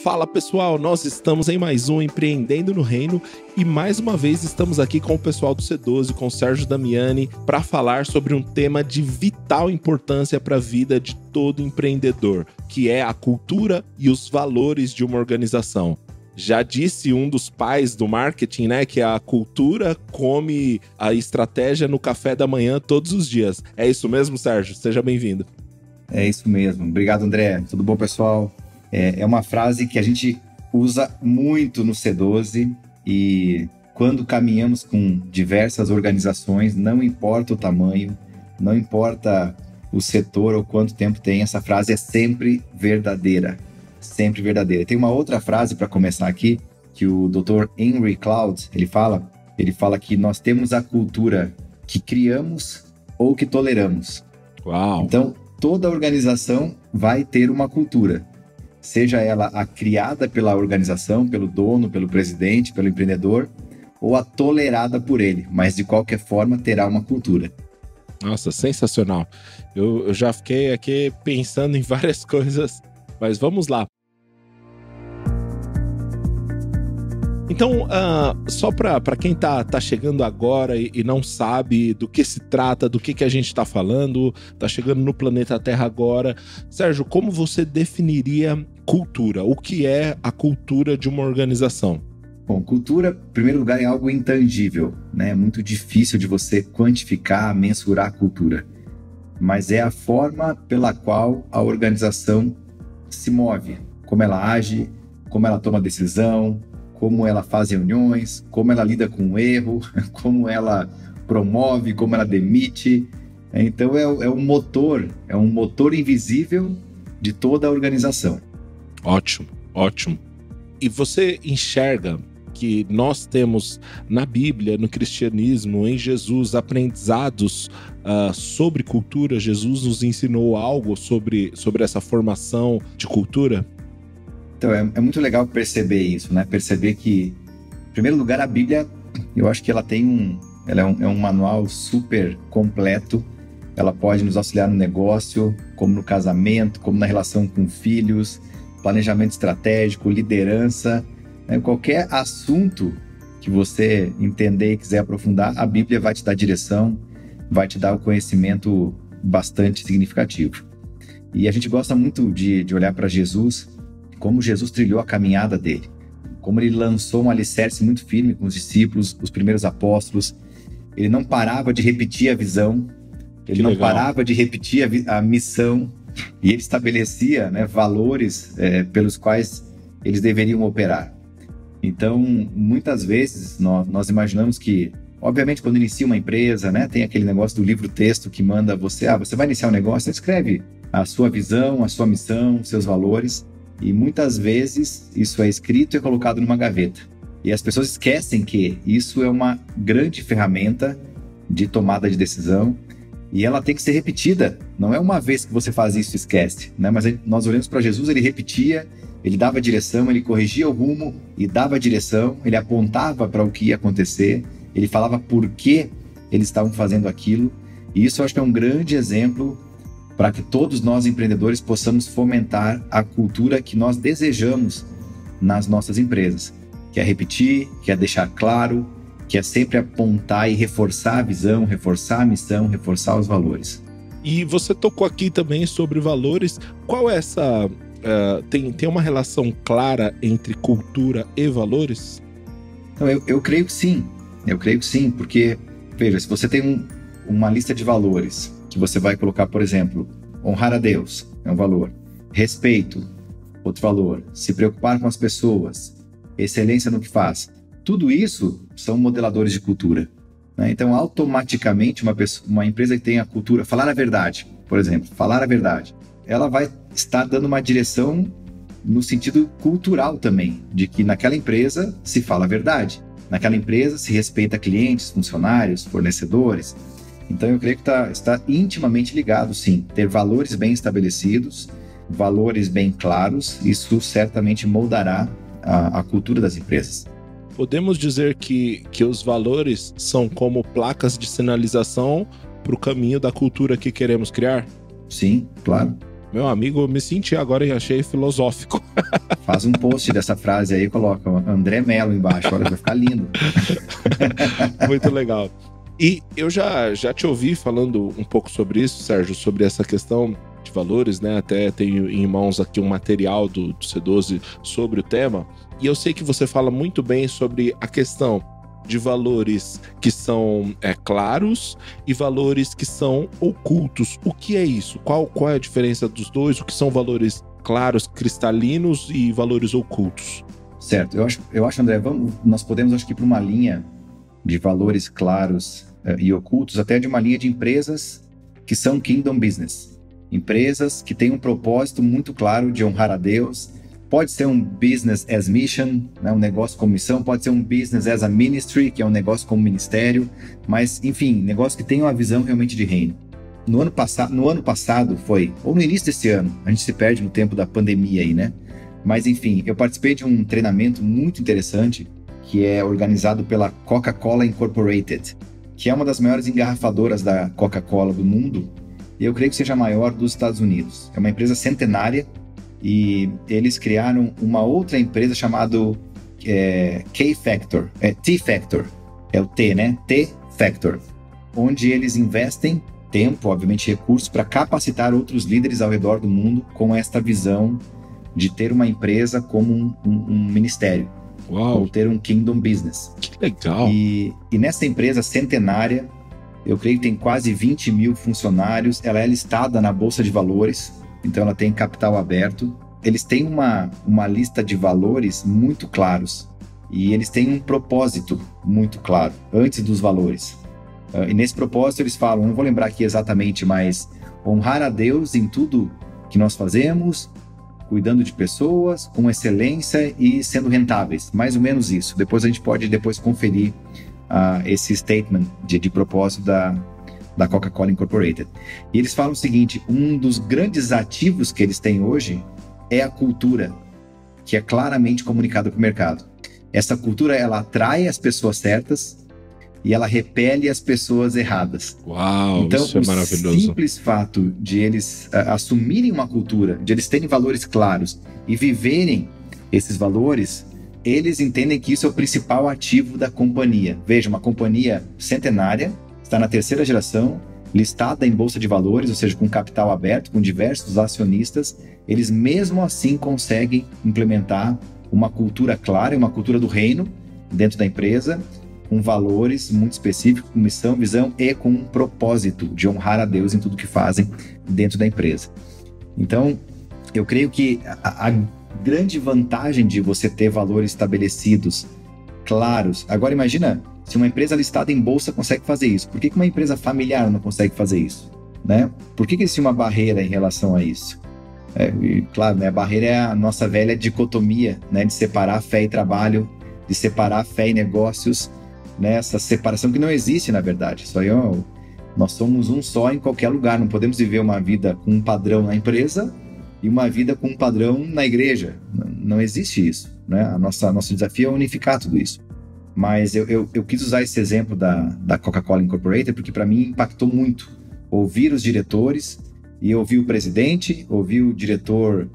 Fala pessoal, nós estamos em mais um Empreendendo no Reino e mais uma vez estamos aqui com o pessoal do C12, com o Sérgio Damiani, para falar sobre um tema de vital importância para a vida de todo empreendedor, que é a cultura e os valores de uma organização. Já disse um dos pais do marketing, né, que a cultura come a estratégia no café da manhã todos os dias. É isso mesmo, Sérgio? Seja bem-vindo. É isso mesmo. Obrigado, André. Tudo bom, pessoal? É uma frase que a gente usa muito no C12 e quando caminhamos com diversas organizações, não importa o tamanho, não importa o setor ou quanto tempo tem, essa frase é sempre verdadeira. Sempre verdadeira. Tem uma outra frase para começar aqui, que o Dr. Henry Cloud, ele fala que nós temos a cultura que criamos ou que toleramos. Uau! Então, toda organização vai ter uma cultura. Seja ela a criada pela organização, pelo dono, pelo presidente, pelo empreendedor, ou a tolerada por ele, mas de qualquer forma terá uma cultura. Nossa, sensacional. Eu já fiquei aqui pensando em várias coisas, mas vamos lá. Então, só para quem tá chegando agora e não sabe do que se trata, do que a gente está falando, tá chegando no planeta Terra agora. Sérgio, como você definiria cultura? O que é a cultura de uma organização? Bom, cultura, em primeiro lugar, é algo intangível, né? É muito difícil de você quantificar, mensurar a cultura. Mas é a forma pela qual a organização se move, como ela age, como ela toma decisão, como ela faz reuniões, como ela lida com o erro, como ela promove, como ela demite. Então é um motor invisível de toda a organização. Ótimo, ótimo. E você enxerga que nós temos na Bíblia, no cristianismo, em Jesus, aprendizados sobre cultura? Jesus nos ensinou algo sobre essa formação de cultura? Então, é muito legal perceber isso, né? Perceber que, em primeiro lugar, a Bíblia, eu acho que ela é um manual super completo. Ela pode nos auxiliar no negócio, como no casamento, como na relação com filhos, planejamento estratégico, liderança, né? Qualquer assunto que você entender e quiser aprofundar, a Bíblia vai te dar direção, vai te dar o conhecimento bastante significativo. E a gente gosta muito de olhar para Jesus, como Jesus trilhou a caminhada dele, como ele lançou um alicerce muito firme com os discípulos, os primeiros apóstolos. Ele não parava de repetir a visão, ele não parava de repetir a missão, e ele estabelecia, né, valores pelos quais eles deveriam operar. Então, muitas vezes, nós imaginamos que, obviamente, quando inicia uma empresa, né, tem aquele negócio do livro-texto que manda você, você vai iniciar um negócio, escreve a sua visão, a sua missão, seus valores. E muitas vezes isso é escrito e é colocado numa gaveta. E as pessoas esquecem que isso é uma grande ferramenta de tomada de decisão e ela tem que ser repetida. Não é uma vez que você faz isso e esquece, né? Mas nós olhamos para Jesus, ele repetia, ele dava direção, ele corrigia o rumo e dava direção, ele apontava para o que ia acontecer, ele falava por que eles estavam fazendo aquilo. E isso eu acho que é um grande exemplo para que todos nós empreendedores possamos fomentar a cultura que nós desejamos nas nossas empresas, que é repetir, que é deixar claro, que é sempre apontar e reforçar a visão, reforçar a missão, reforçar os valores. E você tocou aqui também sobre valores. Qual é essa... tem uma relação clara entre cultura e valores? Então, eu creio que sim. Eu creio que sim, porque, veja, se você tem uma lista de valores que você vai colocar, por exemplo, honrar a Deus, é um valor. Respeito, outro valor. Se preocupar com as pessoas, excelência no que faz. Tudo isso são modeladores de cultura, né? Então, automaticamente, uma empresa que tem a cultura, falar a verdade, por exemplo, falar a verdade, ela vai estar dando uma direção no sentido cultural também, de que naquela empresa se fala a verdade, naquela empresa se respeita clientes, funcionários, fornecedores. Então, eu creio que está intimamente ligado, sim. Ter valores bem estabelecidos, valores bem claros, isso certamente moldará a cultura das empresas. Podemos dizer que os valores são como placas de sinalização para o caminho da cultura que queremos criar? Sim, claro. Meu amigo, eu me senti agora e achei filosófico. Faz um post dessa frase aí, coloca André Mello embaixo, olha, vai ficar lindo. Muito legal. E eu já te ouvi falando um pouco sobre isso, Sérgio, sobre essa questão de valores, né? Até tenho em mãos aqui um material do C12 sobre o tema. E eu sei que você fala muito bem sobre a questão de valores que são claros e valores que são ocultos. O que é isso? Qual é a diferença dos dois? O que são valores claros, cristalinos e valores ocultos? Certo. Eu acho, André, nós podemos, acho que, ir para uma linha de valores claros e ocultos, até de uma linha de empresas que são kingdom business. Empresas que têm um propósito muito claro de honrar a Deus. Pode ser um business as mission, né, um negócio como missão. Pode ser um business as a ministry, que é um negócio como ministério. Mas, enfim, negócio que tem uma visão realmente de reino. No ano passado foi, ou no início desse ano, a gente se perde no tempo da pandemia aí, né? Mas, enfim, eu participei de um treinamento muito interessante que é organizado pela Coca-Cola Incorporated, que é uma das maiores engarrafadoras da Coca-Cola do mundo, e eu creio que seja a maior dos Estados Unidos. É uma empresa centenária, e eles criaram uma outra empresa chamada K-Factor, T-Factor, é o T, né? T-Factor, onde eles investem tempo, obviamente recursos, para capacitar outros líderes ao redor do mundo com esta visão de ter uma empresa como um ministério. Uau. Ou ter um kingdom business. Que legal. E nessa empresa centenária, eu creio que tem quase 20 mil funcionários, ela é listada na Bolsa de Valores, então ela tem capital aberto. Eles têm uma lista de valores muito claros e eles têm um propósito muito claro, antes dos valores. E nesse propósito eles falam, não vou lembrar aqui exatamente, mas honrar a Deus em tudo que nós fazemos, cuidando de pessoas, com excelência e sendo rentáveis. Mais ou menos isso. Depois a gente pode conferir esse statement de propósito da Coca-Cola Incorporated. E eles falam o seguinte, um dos grandes ativos que eles têm hoje é a cultura, que é claramente comunicada para o mercado. Essa cultura, ela atrai as pessoas certas e ela repele as pessoas erradas. Uau, então, isso é maravilhoso. O simples fato de eles assumirem uma cultura, de eles terem valores claros e viverem esses valores, eles entendem que isso é o principal ativo da companhia. Veja, uma companhia centenária, está na terceira geração, listada em bolsa de valores, ou seja, com capital aberto, com diversos acionistas, eles mesmo assim conseguem implementar uma cultura clara, uma cultura do reino dentro da empresa, com valores muito específicos, com missão, visão e com um propósito de honrar a Deus em tudo que fazem dentro da empresa. Então, eu creio que a grande vantagem de você ter valores estabelecidos, claros. Agora imagina, se uma empresa listada em bolsa consegue fazer isso, por que uma empresa familiar não consegue fazer isso? Né? Por que existe uma barreira em relação a isso? Claro, né, a barreira é a nossa velha dicotomia, né, de separar fé e trabalho, de separar fé e negócios, né, essa separação que não existe na verdade. Nós somos um só em qualquer lugar, não podemos viver uma vida com um padrão na empresa e uma vida com um padrão na igreja. Não existe isso, né? Nosso desafio é unificar tudo isso. Mas eu quis usar esse exemplo da Coca-Cola Incorporated porque para mim impactou muito. Ouvir os diretores e ouvir o presidente, ouvir o diretor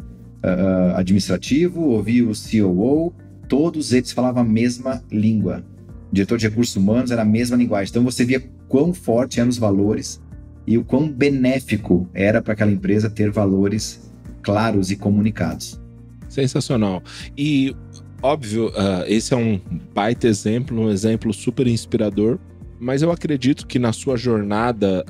administrativo, ouvir o COO, todos eles falavam a mesma língua. O diretor de recursos humanos era a mesma linguagem. Então você via quão forte eram os valores e o quão benéfico era para aquela empresa ter valores claros e comunicados. Sensacional. E, óbvio, esse é um baita exemplo, um exemplo super inspirador, mas eu acredito que na sua jornada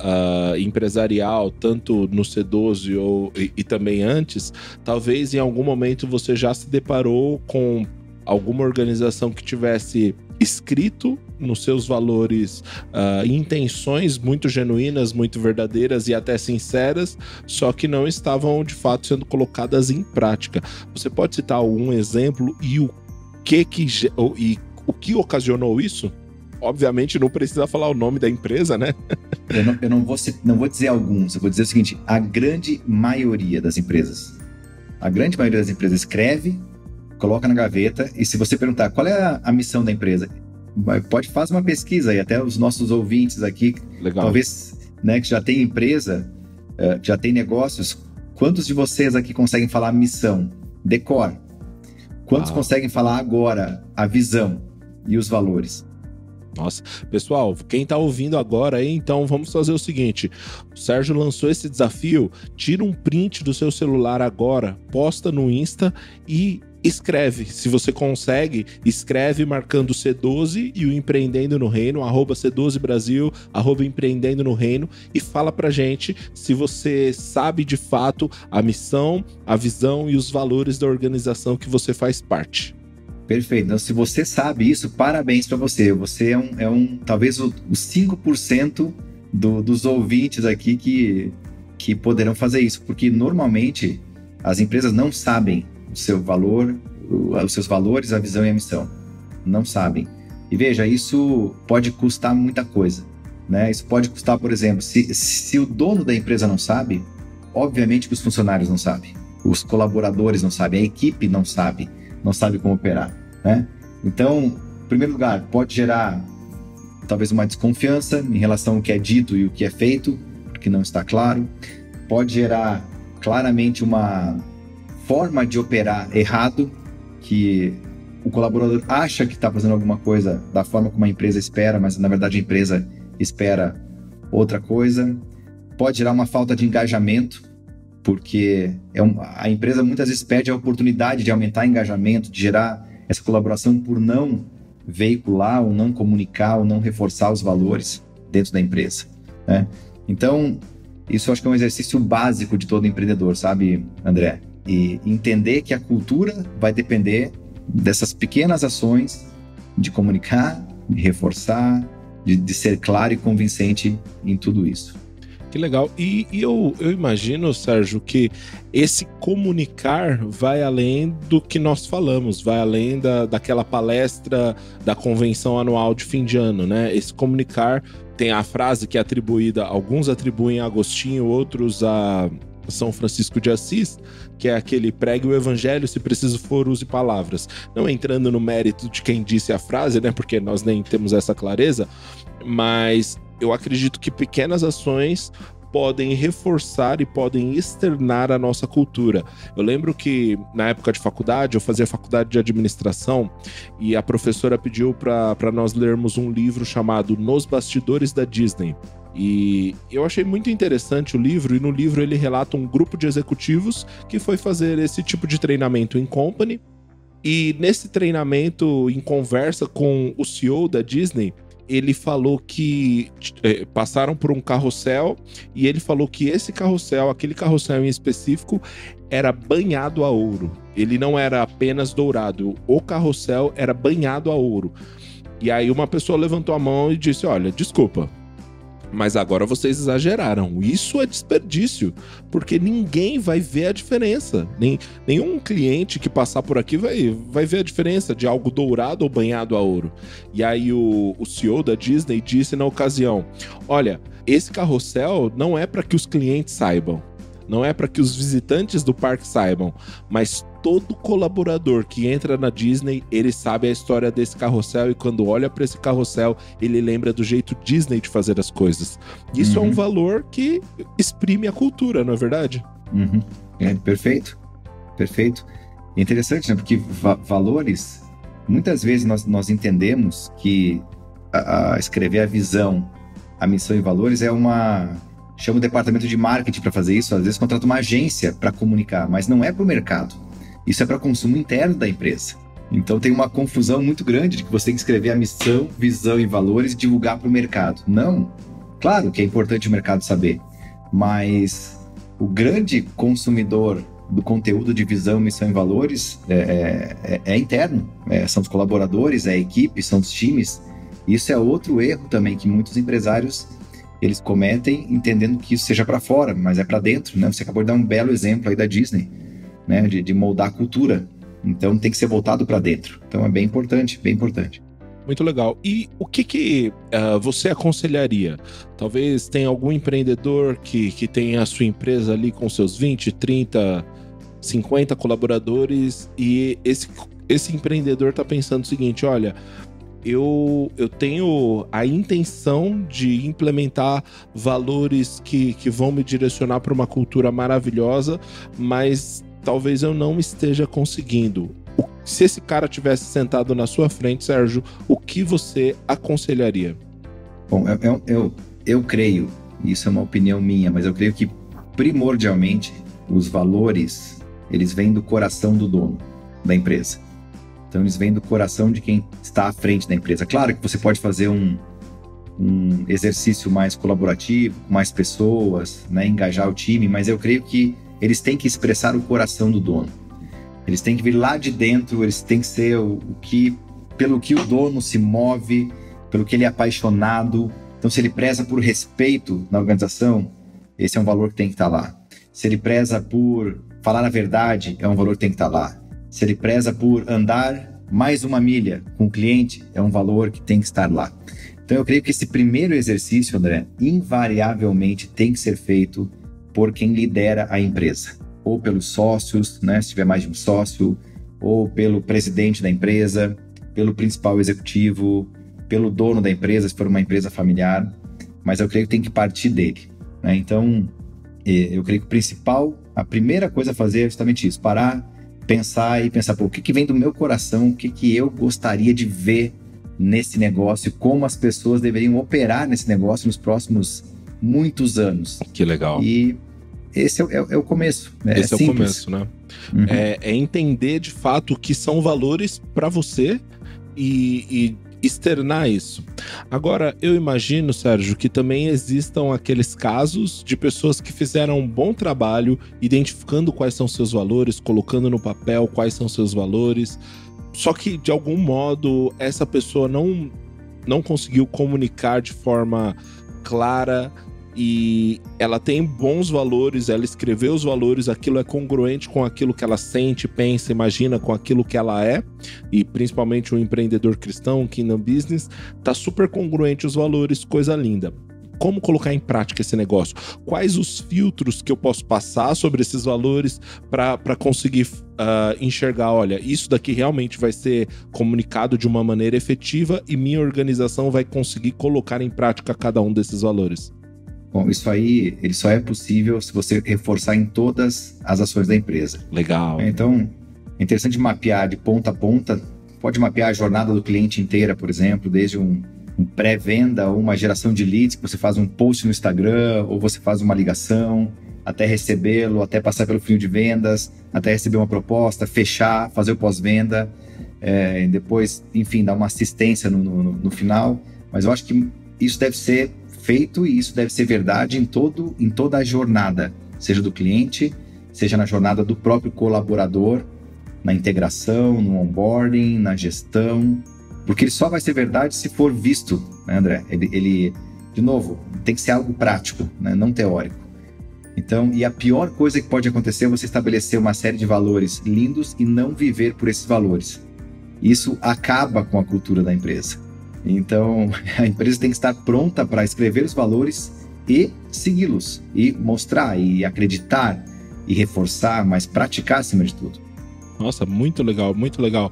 empresarial, tanto no C12 e também antes, talvez em algum momento você já se deparou com alguma organização que tivesse escrito nos seus valores intenções muito genuínas, muito verdadeiras e até sinceras, só que não estavam de fato sendo colocadas em prática. Você pode citar algum exemplo e o que ocasionou isso? Obviamente não precisa falar o nome da empresa, né? Eu não vou dizer alguns, eu vou dizer o seguinte, a grande maioria das empresas escreve, coloca na gaveta, e se você perguntar qual é a missão da empresa, fazer uma pesquisa, e até os nossos ouvintes aqui, legal, talvez, né, que já tem empresa, já tem negócios, Quantos de vocês aqui conseguem falar missão? Decor. Quantos conseguem falar agora a visão e os valores? Nossa, pessoal, quem tá ouvindo agora aí, então vamos fazer o seguinte: o Sérgio lançou esse desafio, tira um print do seu celular agora, posta no Insta e escreve. Se você consegue, escreve marcando C12 e o Empreendendo no Reino, @C12 Brasil, @Empreendendo no Reino, e fala pra gente se você sabe de fato a missão, a visão e os valores da organização que você faz parte. Perfeito. Então, se você sabe isso, parabéns para você. Você talvez os 5% dos ouvintes aqui que poderão fazer isso, porque normalmente as empresas não sabem o seu valor, os seus valores, a visão e a missão. Não sabem. E veja, isso pode custar muita coisa, né? Isso pode custar, por exemplo, se o dono da empresa não sabe, obviamente que os funcionários não sabem, os colaboradores não sabem, a equipe não sabe como operar, né? Então, em primeiro lugar, pode gerar talvez uma desconfiança em relação ao que é dito e o que é feito, porque não está claro. Pode gerar claramente uma forma de operar errado, que o colaborador acha que está fazendo alguma coisa da forma como a empresa espera, mas na verdade a empresa espera outra coisa. Pode gerar uma falta de engajamento, porque a empresa muitas vezes perde a oportunidade de aumentar engajamento, de gerar essa colaboração por não veicular ou não comunicar ou não reforçar os valores dentro da empresa, né? Então, isso eu acho que é um exercício básico de todo empreendedor, sabe, André? E entender que a cultura vai depender dessas pequenas ações de comunicar, de reforçar, de ser claro e convincente em tudo isso. Que legal. E eu imagino, Sérgio, que esse comunicar vai além do que nós falamos, vai além daquela palestra da convenção anual de fim de ano, né? Esse comunicar tem a frase que é atribuída, alguns atribuem a Agostinho, outros a São Francisco de Assis, que é aquele: pregue o evangelho, se preciso for, use palavras. Não entrando no mérito de quem disse a frase, né? Porque nós nem temos essa clareza, mas eu acredito que pequenas ações podem reforçar e podem externar a nossa cultura. Eu lembro que na época de faculdade, eu fazia faculdade de administração e a professora pediu para nós lermos um livro chamado Nos Bastidores da Disney. E eu achei muito interessante o livro, e no livro ele relata um grupo de executivos que foi fazer esse tipo de treinamento em company. E nesse treinamento, em conversa com o CEO da Disney, ele falou que passaram por um carrossel e ele falou que esse carrossel, aquele carrossel em específico, era banhado a ouro. Ele não era apenas dourado, o carrossel era banhado a ouro. E aí uma pessoa levantou a mão e disse: olha, desculpa, mas agora vocês exageraram. Isso é desperdício, porque ninguém vai ver a diferença. Nenhum cliente que passar por aqui vai ver a diferença de algo dourado ou banhado a ouro. E aí o CEO da Disney disse na ocasião: olha, esse carrossel não é para que os clientes saibam, não é para que os visitantes do parque saibam, mas todo colaborador que entra na Disney, ele sabe a história desse carrossel, e quando olha para esse carrossel, ele lembra do jeito Disney de fazer as coisas. Isso é um valor que exprime a cultura, não é verdade? É, perfeito. Interessante, né? Porque valores, muitas vezes nós entendemos que escrever a visão, a missão e valores chama o departamento de marketing para fazer isso, às vezes contrata uma agência para comunicar, mas não é para o mercado. Isso é para consumo interno da empresa. Então tem uma confusão muito grande de que você tem que escrever a missão, visão e valores e divulgar para o mercado. Não. Claro que é importante o mercado saber, mas o grande consumidor do conteúdo de visão, missão e valores é interno. São os colaboradores, é a equipe, são os times. Isso é outro erro também que muitos empresários eles cometem, entendendo que isso seja para fora, mas é para dentro, né? Você acabou de dar um belo exemplo aí da Disney, né? De moldar a cultura. Então tem que ser voltado para dentro. Então é bem importante, bem importante. Muito legal. E o que você aconselharia? Talvez tenha algum empreendedor que tenha a sua empresa ali com seus 20, 30, 50 colaboradores, e esse empreendedor está pensando o seguinte: olha, eu tenho a intenção de implementar valores que vão me direcionar para uma cultura maravilhosa, mas talvez eu não esteja conseguindo. Se esse cara tivesse sentado na sua frente, Sérgio, o que você aconselharia? Bom, eu creio, isso é uma opinião minha, mas eu creio que primordialmente os valores, eles vêm do coração do dono da empresa. Então eles vêm do coração de quem está à frente da empresa. Claro que você pode fazer um exercício mais colaborativo, com mais pessoas, né, engajar o time, mas eu creio que eles têm que expressar o coração do dono. Eles têm que vir lá de dentro, eles têm que ser pelo que o dono se move, pelo que ele é apaixonado. Então, se ele preza por respeito na organização, esse é um valor que tem que estar lá. Se ele preza por falar a verdade, é um valor que tem que estar lá. Se ele preza por andar mais uma milha com o cliente, é um valor que tem que estar lá. Então, eu creio que esse primeiro exercício, André, invariavelmente tem que ser feito por quem lidera a empresa. Ou pelos sócios, né, se tiver mais de um sócio, ou pelo presidente da empresa, pelo principal executivo, pelo dono da empresa, se for uma empresa familiar, mas eu creio que tem que partir dele, né? Então, eu creio que a primeira coisa a fazer é justamente isso, parar, pensar, pô, o que vem do meu coração, o que eu gostaria de ver nesse negócio, como as pessoas deveriam operar nesse negócio nos próximos muitos anos. Que legal. E esse é o começo. Esse é o começo, né? Uhum. É entender de fato o que são valores para você e externar isso. Agora, eu imagino, Sérgio, que também existam aqueles casos de pessoas que fizeram um bom trabalho identificando quais são seus valores, colocando no papel quais são seus valores, só que de algum modo essa pessoa não conseguiu comunicar de forma clara e ela tem bons valores, ela escreveu os valores, aquilo é congruente com aquilo que ela sente, pensa, imagina, com aquilo que ela é, e principalmente um empreendedor cristão, Kingdom Business, tá super congruente os valores, coisa linda. Como colocar em prática esse negócio? Quais os filtros que eu posso passar sobre esses valores para conseguir enxergar, olha, isso daqui realmente vai ser comunicado de uma maneira efetiva e minha organização vai conseguir colocar em prática cada um desses valores? Bom, isso aí ele só é possível se você reforçar em todas as ações da empresa. Legal. Então, é interessante mapear de ponta a ponta. Pode mapear a jornada do cliente inteira, por exemplo, desde um pré-venda ou uma geração de leads, que você faz um post no Instagram ou você faz uma ligação, até recebê-lo, até passar pelo funil de vendas, até receber uma proposta, fechar, fazer o pós-venda, depois, enfim, dar uma assistência no final. Mas eu acho que isso deve ser feito e isso deve ser verdade em toda a jornada, seja do cliente, seja na jornada do próprio colaborador, na integração, no onboarding, na gestão, porque ele só vai ser verdade se for visto, né, André? Ele, de novo, tem que ser algo prático, né, não teórico. Então, e a pior coisa que pode acontecer é você estabelecer uma série de valores lindos e não viver por esses valores. Isso acaba com a cultura da empresa. Então, a empresa tem que estar pronta para escrever os valores e segui-los, e mostrar, e acreditar, e reforçar, mas praticar acima de tudo. Nossa, muito legal, muito legal.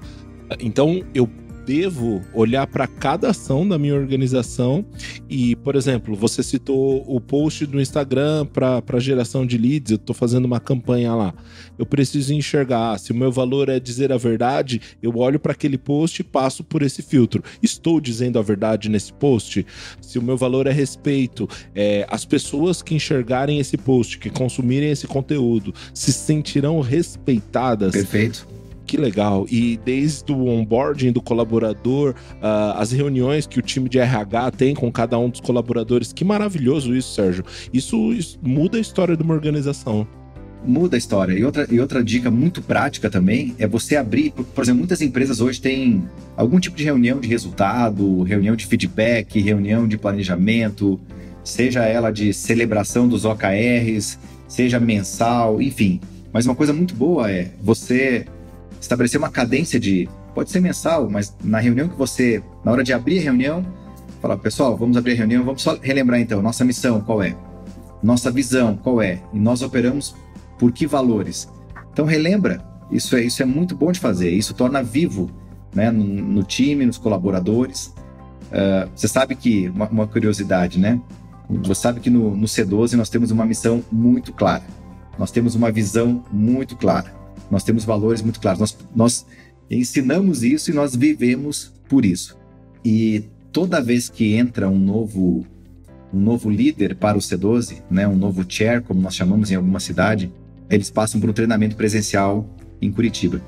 Então, eu devo olhar para cada ação da minha organização e, por exemplo, você citou o post do Instagram para geração de leads, eu estou fazendo uma campanha lá. Eu preciso enxergar, se o meu valor é dizer a verdade, eu olho para aquele post e passo por esse filtro. Estou dizendo a verdade nesse post? Se o meu valor é respeito, as pessoas que enxergarem esse post, que consumirem esse conteúdo, se sentirão respeitadas. Perfeito. Que legal. E desde o onboarding do colaborador, as reuniões que o time de RH tem com cada um dos colaboradores. Que maravilhoso isso, Sérgio. Isso muda a história de uma organização. Muda a história. E outra dica muito prática também é você abrir... Por exemplo, muitas empresas hoje têm algum tipo de reunião de resultado, reunião de feedback, reunião de planejamento, seja ela de celebração dos OKRs, seja mensal, enfim. Mas uma coisa muito boa é você estabelecer uma cadência pode ser mensal, mas na reunião na hora de abrir a reunião, falar, pessoal, vamos abrir a reunião, vamos só relembrar então, nossa missão qual é? Nossa visão qual é? E nós operamos por que valores? Então relembra, isso é muito bom de fazer, isso torna vivo né, no time, nos colaboradores. Você sabe que, uma curiosidade, né? Você sabe que no C12 nós temos uma missão muito clara. Nós temos uma visão muito clara. Nós temos valores muito claros. Nós ensinamos isso e nós vivemos por isso. E toda vez que entra um novo líder para o C12, né, um novo chair, como nós chamamos em alguma cidade, eles passam por um treinamento presencial em Curitiba.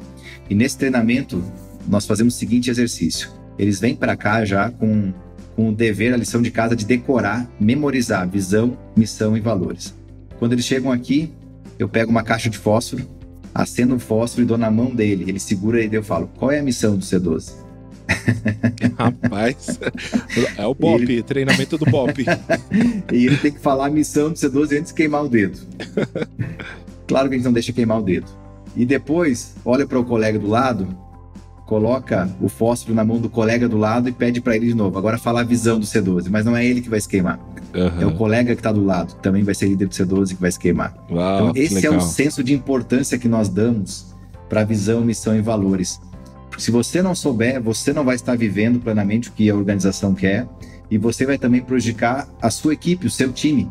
E nesse treinamento, nós fazemos o seguinte exercício. Eles vêm para cá já com o dever, a lição de casa de decorar, memorizar visão, missão e valores. Quando eles chegam aqui, eu pego uma caixa de fósforo, acendo um fósforo e dou na mão dele. Ele segura e eu falo, qual é a missão do C12? Rapaz, é o BOP, treinamento do BOP. E ele tem que falar a missão do C12 antes de queimar o dedo. Claro que a gente não deixa queimar o dedo. E depois, olha para o colega do lado, coloca o fósforo na mão do colega do lado e pede para ele de novo. Agora fala a visão do C12, mas não é ele que vai se queimar. É o colega que está do lado, que também vai ser líder do C12 que vai se queimar. Uau, então esse é o senso de importância que nós damos para a visão, missão e valores. Porque se você não souber, você não vai estar vivendo plenamente o que a organização quer e você vai também prejudicar a sua equipe, o seu time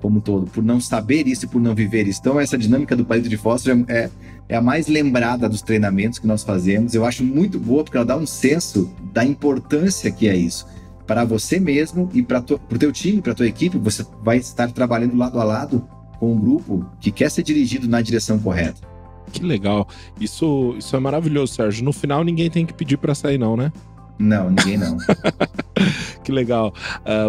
como um todo, por não saber isso e por não viver isso. Então essa dinâmica do palito de fósforo é a mais lembrada dos treinamentos que nós fazemos. Eu acho muito boa porque ela dá um senso da importância que é isso. Para você mesmo e para o teu time, para a tua equipe, você vai estar trabalhando lado a lado com um grupo que quer ser dirigido na direção correta. Que legal. Isso é maravilhoso, Sérgio. No final, ninguém tem que pedir para sair, não, né? Não, ninguém não. Que legal.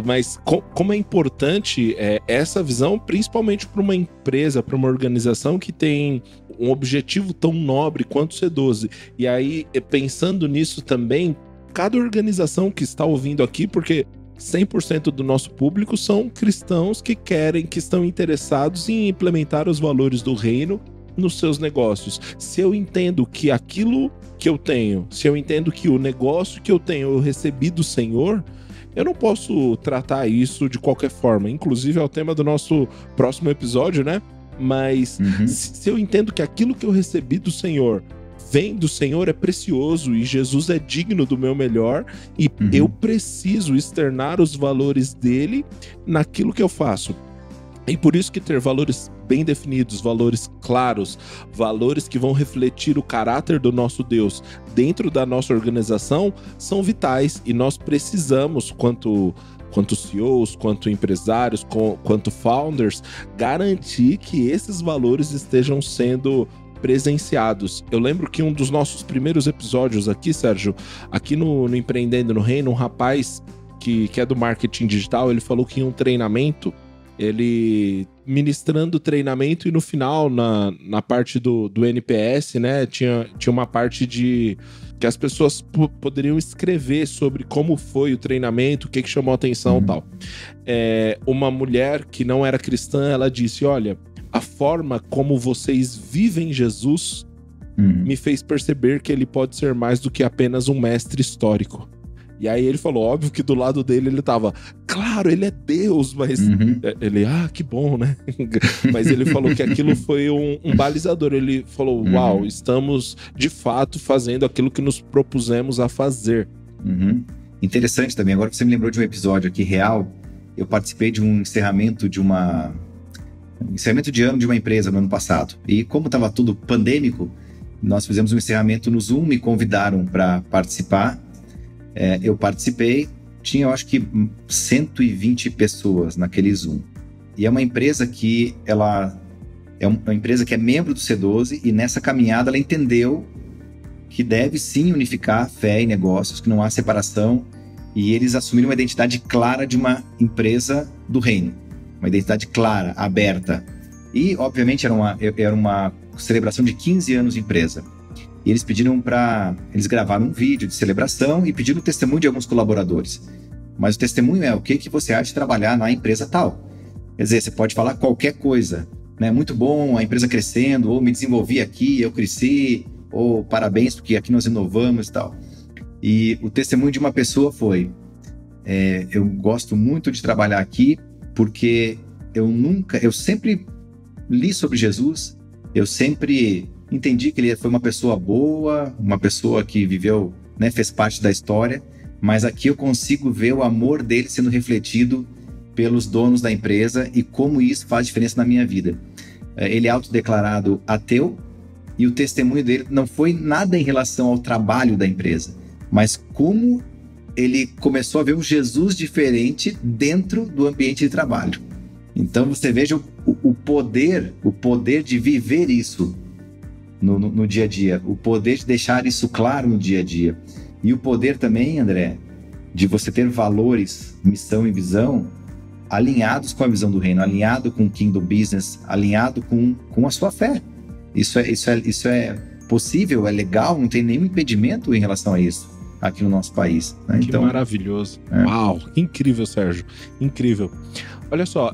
Mas como é importante essa visão, principalmente para uma empresa, para uma organização que tem um objetivo tão nobre quanto o C12. E aí, pensando nisso também, cada organização que está ouvindo aqui, porque 100% do nosso público são cristãos que estão interessados em implementar os valores do reino nos seus negócios. Se eu entendo que aquilo que eu tenho, se eu entendo que o negócio que eu tenho eu recebi do Senhor, eu não posso tratar isso de qualquer forma. Inclusive é o tema do nosso próximo episódio, né? Mas se eu entendo que aquilo que eu recebi do Senhor vem do Senhor, é precioso e Jesus é digno do meu melhor e eu preciso externar os valores dele naquilo que eu faço. E por isso que ter valores bem definidos, valores claros, valores que vão refletir o caráter do nosso Deus dentro da nossa organização são vitais e nós precisamos, quanto CEOs, quanto empresários, quanto founders, garantir que esses valores estejam sendo presenciados. Eu lembro que um dos nossos primeiros episódios aqui, Sérgio, aqui no Empreendendo no Reino, um rapaz que é do marketing digital, ele falou que em um treinamento, ele ministrando treinamento e no final, na parte do NPS, né, tinha uma parte de que as pessoas poderiam escrever sobre como foi o treinamento, o que chamou a atenção e tal. Uma mulher que não era cristã, ela disse, olha, a forma como vocês vivem Jesus me fez perceber que ele pode ser mais do que apenas um mestre histórico. E aí ele falou, óbvio que do lado dele ele tava, claro, ele é Deus, mas ele, que bom, né? Mas ele falou que aquilo foi um balizador. Ele falou, uau, estamos de fato fazendo aquilo que nos propusemos a fazer. Interessante também, agora que você me lembrou de um episódio aqui real, eu participei de um encerramento de ano de uma empresa no ano passado. E como estava tudo pandêmico, nós fizemos um encerramento no Zoom, me convidaram para participar. Eu participei, tinha eu acho que 120 pessoas naquele Zoom. E é uma empresa que é membro do C12 e nessa caminhada ela entendeu que deve sim unificar fé e negócios, que não há separação, e eles assumiram uma identidade clara de uma empresa do reino. Uma identidade clara, aberta. E, obviamente, era uma celebração de 15 anos de empresa. E eles eles gravaram um vídeo de celebração e pediram o testemunho de alguns colaboradores. Mas o testemunho é o que você acha de trabalhar na empresa tal. Quer dizer, você pode falar qualquer coisa, né? Muito bom, a empresa crescendo, ou me desenvolvi aqui, eu cresci, ou parabéns porque aqui nós inovamos e tal. E o testemunho de uma pessoa foi, eu gosto muito de trabalhar aqui porque eu sempre li sobre Jesus, eu sempre entendi que ele foi uma pessoa boa, uma pessoa que viveu né, fez parte da história, mas aqui eu consigo ver o amor dele sendo refletido pelos donos da empresa e como isso faz diferença na minha vida. Ele é autodeclarado ateu e o testemunho dele não foi nada em relação ao trabalho da empresa, mas como ele começou a ver um Jesus diferente dentro do ambiente de trabalho. Então você veja o poder de viver isso no dia a dia, o poder de deixar isso claro no dia a dia. E o poder também, André, de você ter valores, missão e visão alinhados com a visão do reino, alinhado com o Kingdom Business, alinhado com a sua fé. Isso é possível, é legal, não tem nenhum impedimento em relação a isso aqui no nosso país, né? Que maravilhoso. Uau, incrível, Sérgio. Incrível. Olha só,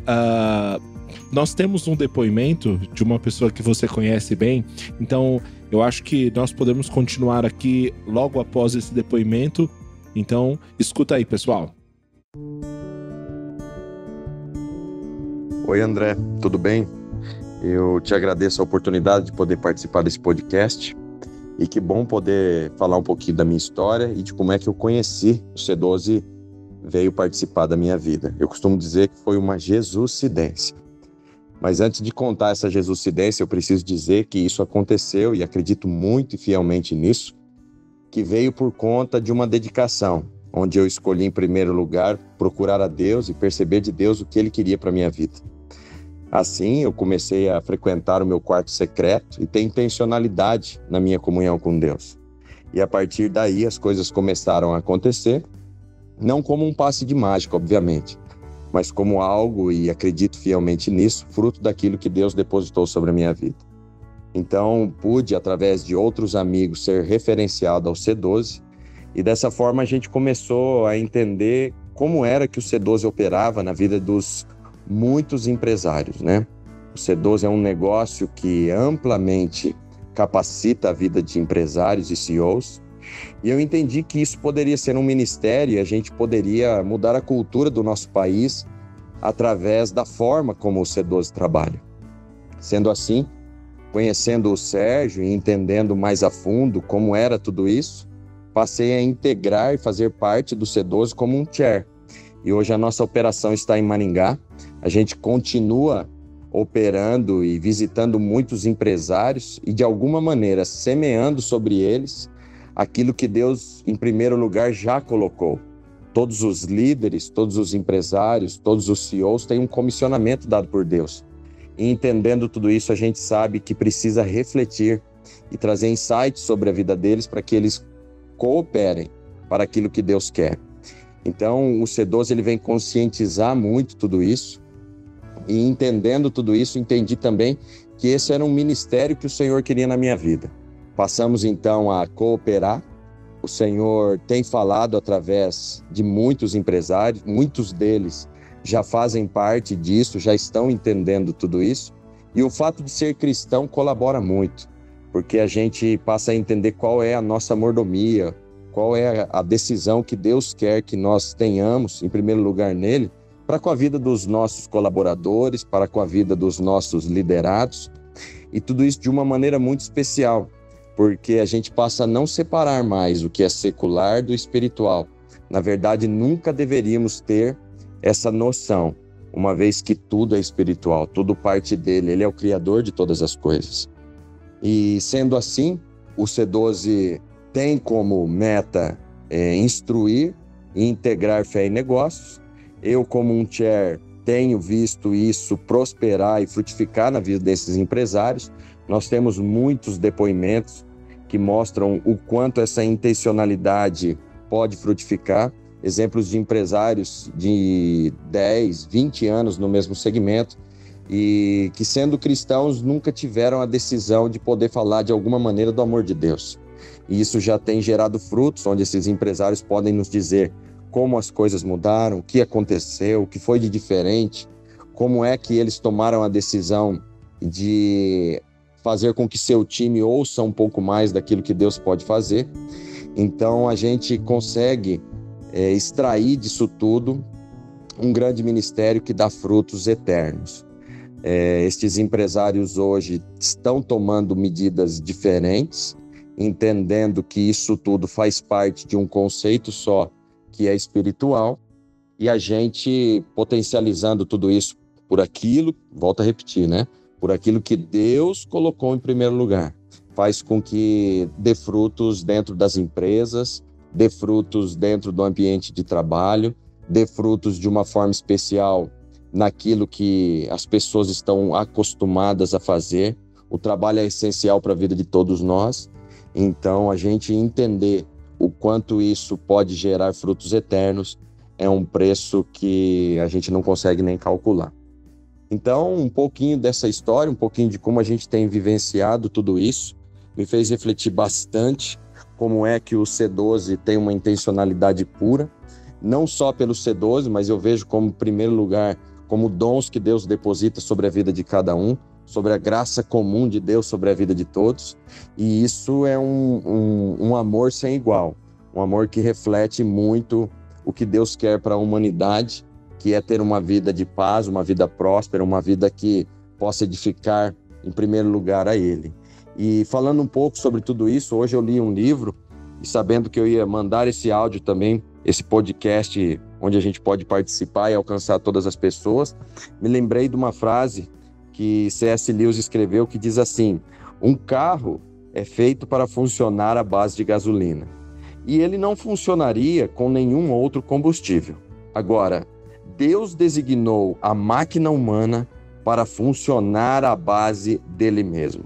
nós temos um depoimento de uma pessoa que você conhece bem, então eu acho que nós podemos continuar aqui logo após esse depoimento. Então, escuta aí, pessoal. Oi, André, tudo bem? Eu te agradeço a oportunidade de poder participar desse podcast e que bom poder falar um pouquinho da minha história e de como é que eu conheci o C12 veio participar da minha vida. Eu costumo dizer que foi uma Jesuscidência. Mas antes de contar essa Jesuscidência, eu preciso dizer que isso aconteceu, e acredito muito e fielmente nisso, que veio por conta de uma dedicação, onde eu escolhi em primeiro lugar procurar a Deus e perceber de Deus o que Ele queria para a minha vida. Assim, eu comecei a frequentar o meu quarto secreto e ter intencionalidade na minha comunhão com Deus. E a partir daí as coisas começaram a acontecer, não como um passe de mágica, obviamente, mas como algo, e acredito fielmente nisso, fruto daquilo que Deus depositou sobre a minha vida. Então, pude, através de outros amigos, ser referenciado ao C12, e dessa forma a gente começou a entender como era que o C12 operava na vida dos muitos empresários, né? O C12 é um negócio que amplamente capacita a vida de empresários e CEOs, e eu entendi que isso poderia ser um ministério e a gente poderia mudar a cultura do nosso país através da forma como o C12 trabalha. Sendo assim, conhecendo o Sérgio e entendendo mais a fundo como era tudo isso, passei a integrar e fazer parte do C12 como um chair. E hoje a nossa operação está em Maringá. A gente continua operando e visitando muitos empresários e, de alguma maneira, semeando sobre eles aquilo que Deus, em primeiro lugar, já colocou. Todos os líderes, todos os empresários, todos os CEOs têm um comissionamento dado por Deus. E entendendo tudo isso, a gente sabe que precisa refletir e trazer insights sobre a vida deles para que eles cooperem para aquilo que Deus quer. Então, o C12 ele vem conscientizar muito tudo isso, e entendendo tudo isso, entendi também que esse era um ministério que o Senhor queria na minha vida. Passamos então a cooperar. O Senhor tem falado através de muitos empresários, muitos deles já fazem parte disso, já estão entendendo tudo isso, e o fato de ser cristão colabora muito, porque a gente passa a entender qual é a nossa mordomia, qual é a decisão que Deus quer que nós tenhamos, em primeiro lugar nele, para com a vida dos nossos colaboradores, para com a vida dos nossos liderados, e tudo isso de uma maneira muito especial, porque a gente passa a não separar mais o que é secular do espiritual. Na verdade, nunca deveríamos ter essa noção, uma vez que tudo é espiritual, tudo parte dele, ele é o criador de todas as coisas. E sendo assim, o C12 tem como meta instruir e integrar fé e negócios. Eu, como um chair, tenho visto isso prosperar e frutificar na vida desses empresários. Nós temos muitos depoimentos que mostram o quanto essa intencionalidade pode frutificar. Exemplos de empresários de 10, 20 anos no mesmo segmento e que, sendo cristãos, nunca tiveram a decisão de poder falar de alguma maneira do amor de Deus. E isso já tem gerado frutos, onde esses empresários podem nos dizer como as coisas mudaram, o que aconteceu, o que foi de diferente, como é que eles tomaram a decisão de fazer com que seu time ouça um pouco mais daquilo que Deus pode fazer. Então a gente consegue extrair disso tudo um grande ministério que dá frutos eternos. Estes empresários hoje estão tomando medidas diferentes entendendo que isso tudo faz parte de um conceito só, que é espiritual, e a gente potencializando tudo isso por aquilo, volto a repetir, né? Por aquilo que Deus colocou em primeiro lugar. Faz com que dê frutos dentro das empresas, dê frutos dentro do ambiente de trabalho, dê frutos de uma forma especial naquilo que as pessoas estão acostumadas a fazer. O trabalho é essencial para a vida de todos nós. Então, a gente entender o quanto isso pode gerar frutos eternos é um preço que a gente não consegue nem calcular. Então, um pouquinho dessa história, um pouquinho de como a gente tem vivenciado tudo isso, me fez refletir bastante como é que o C12 tem uma intencionalidade pura, não só pelo C12, mas eu vejo como, em primeiro lugar, como dons que Deus deposita sobre a vida de cada um, sobre a graça comum de Deus sobre a vida de todos. E isso é um amor sem igual, um amor que reflete muito o que Deus quer para a humanidade, que é ter uma vida de paz, uma vida próspera, uma vida que possa edificar, em primeiro lugar, a Ele. E falando um pouco sobre tudo isso, hoje eu li um livro, e sabendo que eu ia mandar esse áudio também, esse podcast onde a gente pode participar e alcançar todas as pessoas, me lembrei de uma frase que C.S. Lewis escreveu, que diz assim: um carro é feito para funcionar à base de gasolina, e ele não funcionaria com nenhum outro combustível. Agora, Deus designou a máquina humana para funcionar à base dele mesmo.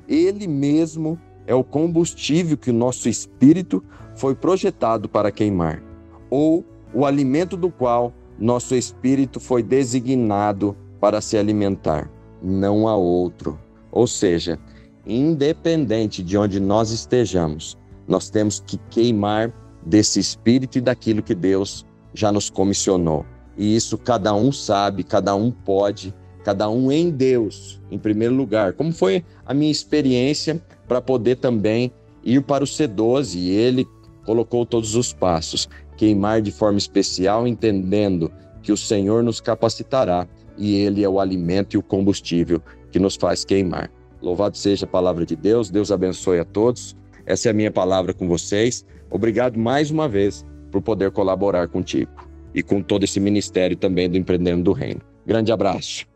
Ele mesmo é o combustível que o nosso espírito foi projetado para queimar, ou o alimento do qual nosso espírito foi designado para se alimentar. Não há outro. Ou seja, independente de onde nós estejamos, nós temos que queimar desse espírito e daquilo que Deus já nos comissionou. E isso cada um sabe, cada um pode, cada um em Deus, em primeiro lugar. Como foi a minha experiência para poder também ir para o C12, e ele colocou todos os passos. Queimar de forma especial, entendendo que o Senhor nos capacitará e Ele é o alimento e o combustível que nos faz queimar. Louvado seja a palavra de Deus, Deus abençoe a todos. Essa é a minha palavra com vocês. Obrigado mais uma vez por poder colaborar contigo e com todo esse ministério também do Empreendendo do Reino. Grande abraço.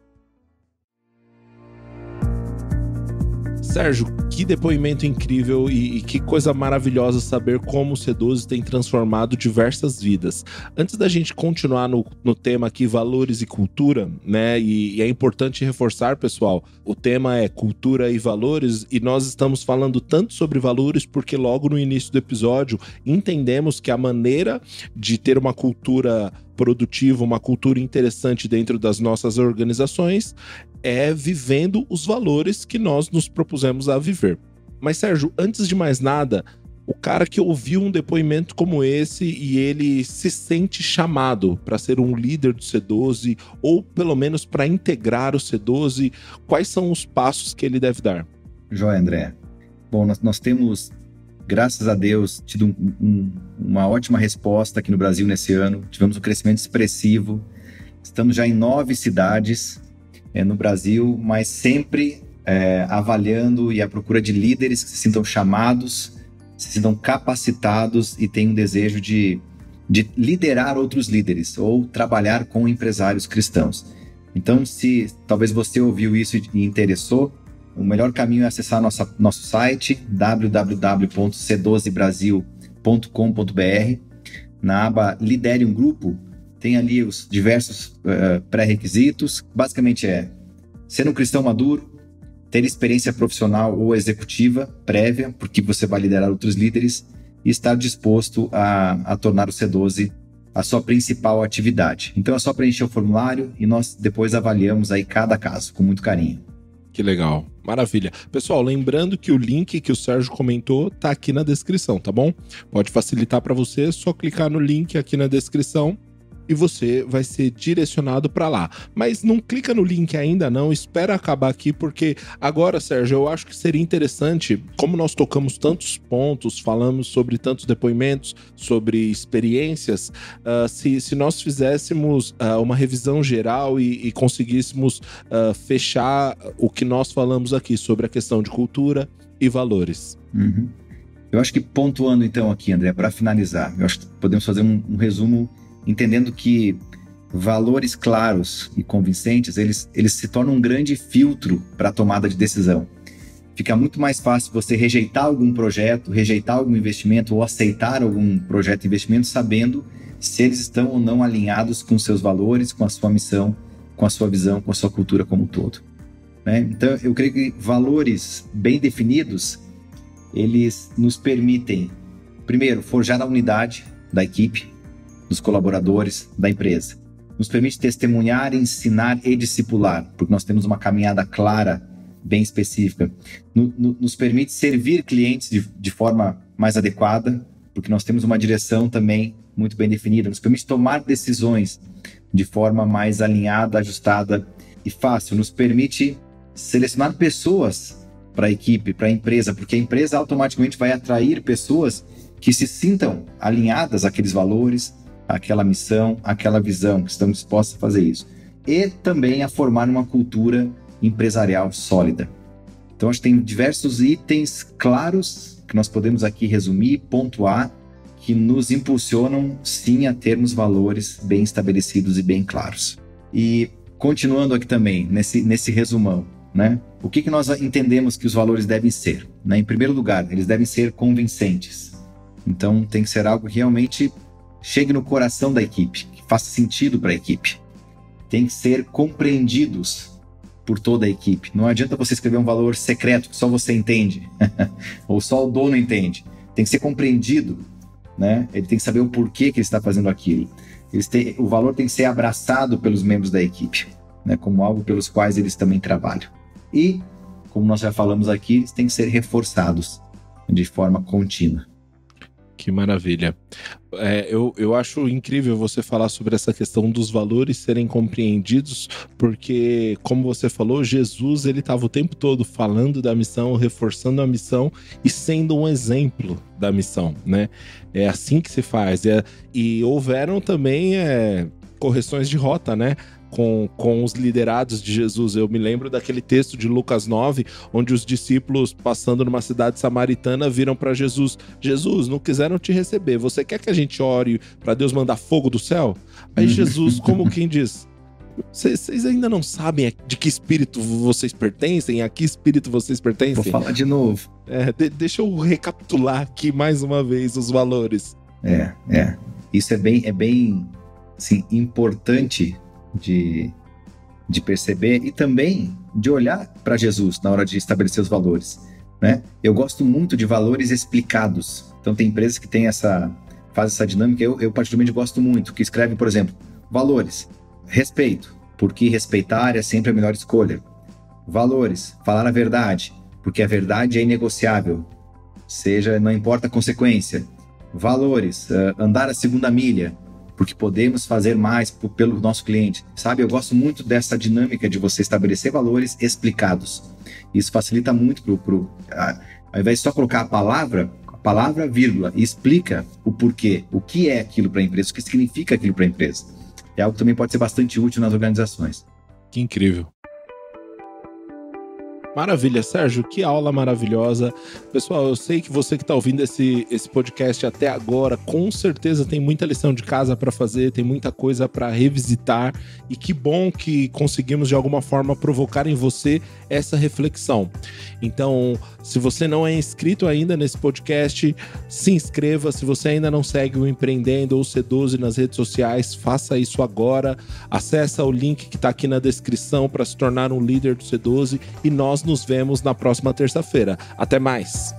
Sérgio, que depoimento incrível e que coisa maravilhosa saber como o C12 tem transformado diversas vidas. Antes da gente continuar no tema aqui, valores e cultura, né? E é importante reforçar, pessoal, o tema é cultura e valores, e nós estamos falando tanto sobre valores porque logo no início do episódio entendemos que a maneira de ter uma cultura produtiva, uma cultura interessante dentro das nossas organizações é vivendo os valores que nós nos propusemos a viver. Mas, Sérgio, antes de mais nada, o cara que ouviu um depoimento como esse e ele se sente chamado para ser um líder do C12 ou pelo menos para integrar o C12, quais são os passos que ele deve dar? Joia, André. Bom, nós temos, graças a Deus, tido uma ótima resposta aqui no Brasil nesse ano. Tivemos um crescimento expressivo. Estamos já em 9 cidades no Brasil, mas sempre avaliando e à procura de líderes que se sintam chamados, se sintam capacitados e tenham um desejo de liderar outros líderes ou trabalhar com empresários cristãos. Então, se talvez você ouviu isso e interessou, o melhor caminho é acessar nosso site www.c12brasil.com.br. Na aba Lidere um Grupo, tem ali os diversos pré-requisitos. Basicamente ser um cristão maduro, ter experiência profissional ou executiva prévia, porque você vai liderar outros líderes, e estar disposto a tornar o C12 a sua principal atividade. Então é só preencher o formulário e nós depois avaliamos aí cada caso com muito carinho. Que legal, maravilha. Pessoal, lembrando que o link que o Sérgio comentou tá aqui na descrição, tá bom? Pode facilitar para você, é só clicar no link aqui na descrição e você vai ser direcionado para lá. Mas não clica no link ainda não, espera acabar aqui, porque agora, Sérgio, eu acho que seria interessante, como nós tocamos tantos pontos, falamos sobre tantos depoimentos, sobre experiências, se nós fizéssemos uma revisão geral e conseguíssemos fechar o que nós falamos aqui sobre a questão de cultura e valores. Uhum. Eu acho que pontuando então aqui, André, para finalizar, eu acho que podemos fazer um resumo entendendo que valores claros e convincentes, eles se tornam um grande filtro para a tomada de decisão. Fica muito mais fácil você rejeitar algum projeto, rejeitar algum investimento ou aceitar algum projeto de investimento sabendo se eles estão ou não alinhados com seus valores, com a sua missão, com a sua visão, com a sua cultura como um todo. Né? Então, eu creio que valores bem definidos, eles nos permitem, primeiro, forjar a unidade da equipe, dos colaboradores, da empresa. Nos permite testemunhar, ensinar e discipular, porque nós temos uma caminhada clara, bem específica. Nos permite servir clientes de forma mais adequada, porque nós temos uma direção também muito bem definida. Nos permite tomar decisões de forma mais alinhada, ajustada e fácil. Nos permite selecionar pessoas para a equipe, para a empresa, porque a empresa automaticamente vai atrair pessoas que se sintam alinhadas àqueles valores, àquela missão, àquela visão, que estão dispostas a fazer isso. E também a formar uma cultura empresarial sólida. Então, acho que tem diversos itens claros que nós podemos aqui resumir, pontuar, que nos impulsionam, sim, a termos valores bem estabelecidos e bem claros. E, continuando aqui também, nesse resumão, né? O que nós entendemos que os valores devem ser? Né? Em primeiro lugar, eles devem ser convincentes. Então, tem que ser algo que realmente chegue no coração da equipe, que faça sentido para a equipe. Tem que ser compreendidos por toda a equipe. Não adianta você escrever um valor secreto que só você entende, ou só o dono entende. Tem que ser compreendido, né? Ele tem que saber o porquê que ele está fazendo aquilo. O valor tem que ser abraçado pelos membros da equipe, né? Como algo pelos quais eles também trabalham. E, como nós já falamos aqui, eles têm que ser reforçados de forma contínua. Que maravilha. Eu acho incrível você falar sobre essa questão dos valores serem compreendidos, porque, como você falou, Jesus ele estava o tempo todo falando da missão, reforçando a missão e sendo um exemplo da missão, né? É assim que se faz. E houveram também correções de rota, né? Com os liderados de Jesus. Eu me lembro daquele texto de Lucas 9, onde os discípulos, passando numa cidade samaritana, viram para Jesus: Jesus, não quiseram te receber, você quer que a gente ore para Deus mandar fogo do céu? Aí Jesus, como quem diz: vocês ainda não sabem de que espírito vocês pertencem? A que espírito vocês pertencem? Vou falar de novo. Deixa eu recapitular aqui mais uma vez os valores. Isso é bem assim, importante de perceber e também de olhar para Jesus na hora de estabelecer os valores, né? Eu gosto muito de valores explicados. Então tem empresas que faz essa dinâmica, eu particularmente gosto muito, que escrevem, por exemplo, valores, respeito, porque respeitar é sempre a melhor escolha. Valores, falar a verdade, porque a verdade é inegociável, não importa a consequência. Valores, andar a segunda milha, porque podemos fazer mais pelo nosso cliente. Sabe, eu gosto muito dessa dinâmica de você estabelecer valores explicados. Isso facilita muito ao invés de só colocar a palavra, vírgula, e explica o porquê, o que é aquilo para a empresa, o que significa aquilo para a empresa. É algo que também pode ser bastante útil nas organizações. Que incrível. Maravilha, Sérgio, que aula maravilhosa. Pessoal, eu sei que você que está ouvindo esse podcast até agora, com certeza tem muita lição de casa para fazer, tem muita coisa para revisitar, e que bom que conseguimos de alguma forma provocar em você essa reflexão. Então, se você não é inscrito ainda nesse podcast, se inscreva. Se você ainda não segue o Empreendendo ou o C12 nas redes sociais, faça isso agora. Acessa o link que está aqui na descrição para se tornar um líder do C12 e nós nos vemos na próxima terça-feira. Até mais!